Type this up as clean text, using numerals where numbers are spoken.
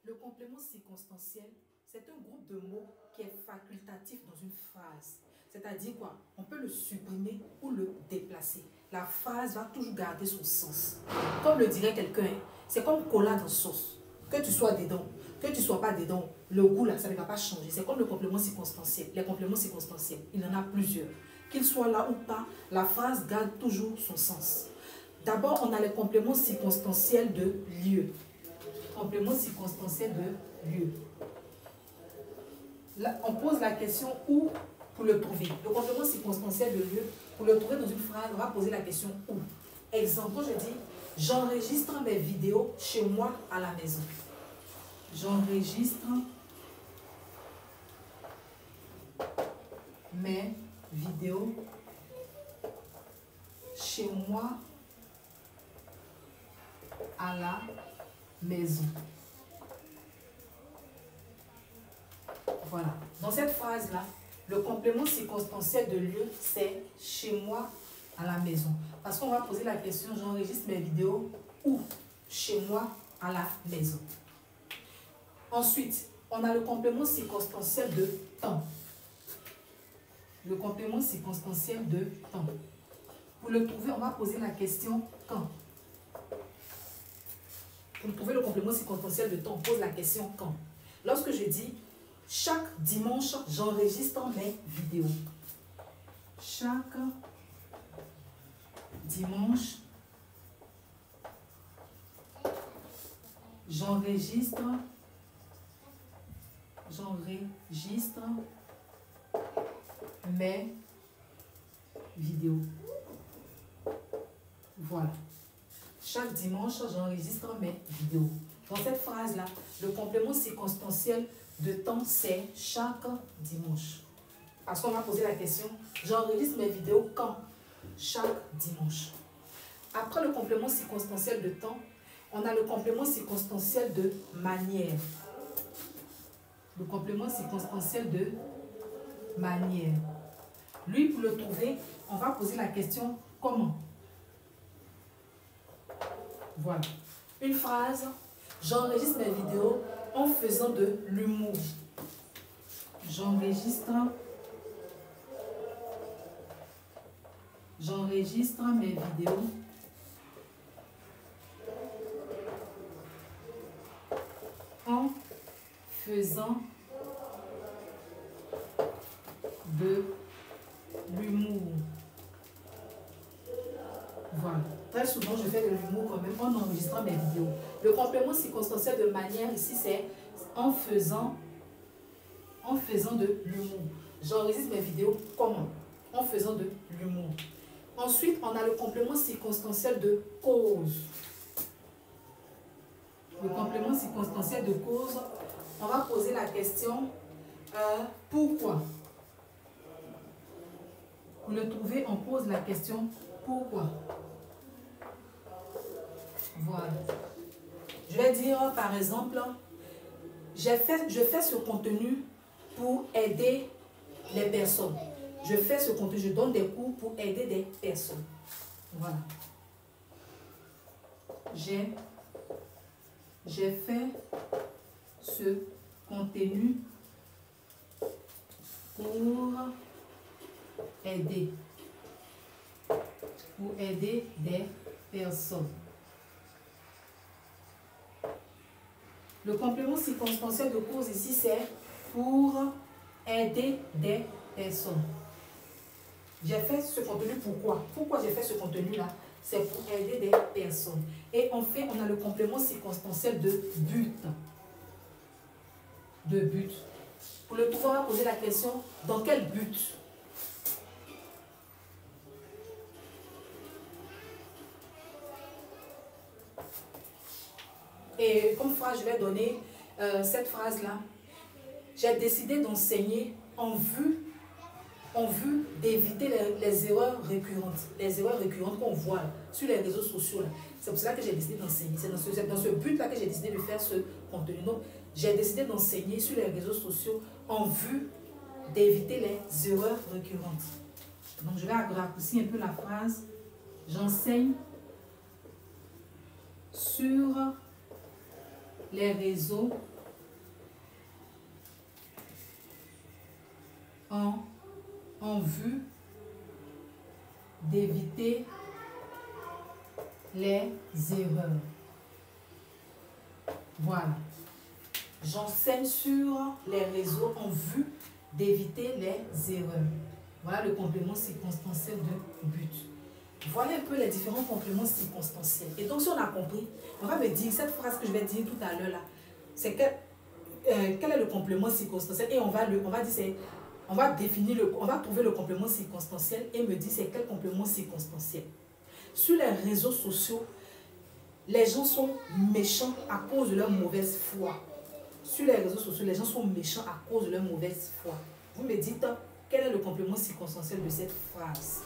Le complément circonstanciel, c'est un groupe de mots qui est facultatif dans une phrase. C'est-à-dire quoi? On peut le supprimer ou le déplacer. La phrase va toujours garder son sens. Comme le dirait quelqu'un, c'est comme collade en sauce. Que tu sois dedans, que tu ne sois pas dedans, le goût là, ça ne va pas changer. C'est comme le complément circonstanciel. Les compléments circonstanciels, il y en a plusieurs. Qu'ils soient là ou pas, la phrase garde toujours son sens. D'abord, on a les compléments circonstanciels de lieu. Complément circonstanciel de lieu. Là, on pose la question où pour le trouver. Le complément circonstanciel de lieu, pour le trouver dans une phrase, on va poser la question où. Exemple, je dis, j'enregistre mes vidéos chez moi à la maison. J'enregistre mes vidéos chez moi à la maison. Voilà. Dans cette phrase-là, le complément circonstanciel de lieu, c'est chez moi à la maison. Parce qu'on va poser la question, j'enregistre mes vidéos où? Chez moi à la maison. Ensuite, on a le complément circonstanciel de temps. Le complément circonstanciel de temps. Pour le trouver, on va poser la question quand. Pour trouver le complément circonstanciel de temps, on pose la question quand. Lorsque je dis chaque dimanche, j'enregistre mes vidéos. Chaque dimanche, j'enregistre mes vidéos. Voilà. Chaque dimanche, j'enregistre mes vidéos. Dans cette phrase-là, le complément circonstanciel de temps, c'est chaque dimanche. Parce qu'on va poser la question, j'enregistre mes vidéos quand? Chaque dimanche. Après le complément circonstanciel de temps, on a le complément circonstanciel de manière. Le complément circonstanciel de manière. Lui, pour le trouver, on va poser la question comment? Voilà. Une phrase, j'enregistre mes vidéos en faisant de l'humour. J'enregistre mes vidéos en faisant de l'humour. Voilà. Très souvent, je fais de l'humour quand même en enregistrant mes vidéos. Le complément circonstanciel de manière ici, c'est en faisant de l'humour. J'enregistre mes vidéos comment? En faisant de l'humour. Ensuite, on a le complément circonstanciel de cause. Le complément circonstanciel de cause, on va poser la question pourquoi? Pour le trouver, on pose la question pourquoi? Voilà. Je vais dire par exemple, je fais ce contenu pour aider les personnes. Je fais ce contenu, je donne des cours pour aider des personnes. Voilà. J'ai fait ce contenu pour aider des personnes. Le complément circonstanciel de cause ici, c'est pour aider des personnes. J'ai fait ce contenu pourquoi? Pourquoi j'ai fait ce contenu-là? C'est pour aider des personnes. Et enfin, on a le complément circonstanciel de but. De but. Pour le trouver, on va poser la question, dans quel but? Et comme phrase, je vais donner cette phrase-là. J'ai décidé d'enseigner en vue d'éviter les erreurs récurrentes. Les erreurs récurrentes qu'on voit sur les réseaux sociaux. C'est pour cela que j'ai décidé d'enseigner. C'est dans ce but-là que j'ai décidé de faire ce contenu. Donc, j'ai décidé d'enseigner sur les réseaux sociaux en vue d'éviter les erreurs récurrentes. Donc, je vais raccourcir un peu la phrase. J'enseigne sur les réseaux en vue d'éviter les erreurs. Voilà. J'enseigne sur les réseaux en vue d'éviter les erreurs. Voilà le complément circonstanciel de but. Voilà un peu les différents compléments circonstanciels. Et donc, si on a compris, on va me dire, cette phrase que je vais dire tout à l'heure là, c'est quel est le complément circonstanciel? Et on va trouver le complément circonstanciel et me dire c'est quel complément circonstanciel. Sur les réseaux sociaux, les gens sont méchants à cause de leur mauvaise foi. Sur les réseaux sociaux, les gens sont méchants à cause de leur mauvaise foi. Vous me dites quel est le complément circonstanciel de cette phrase?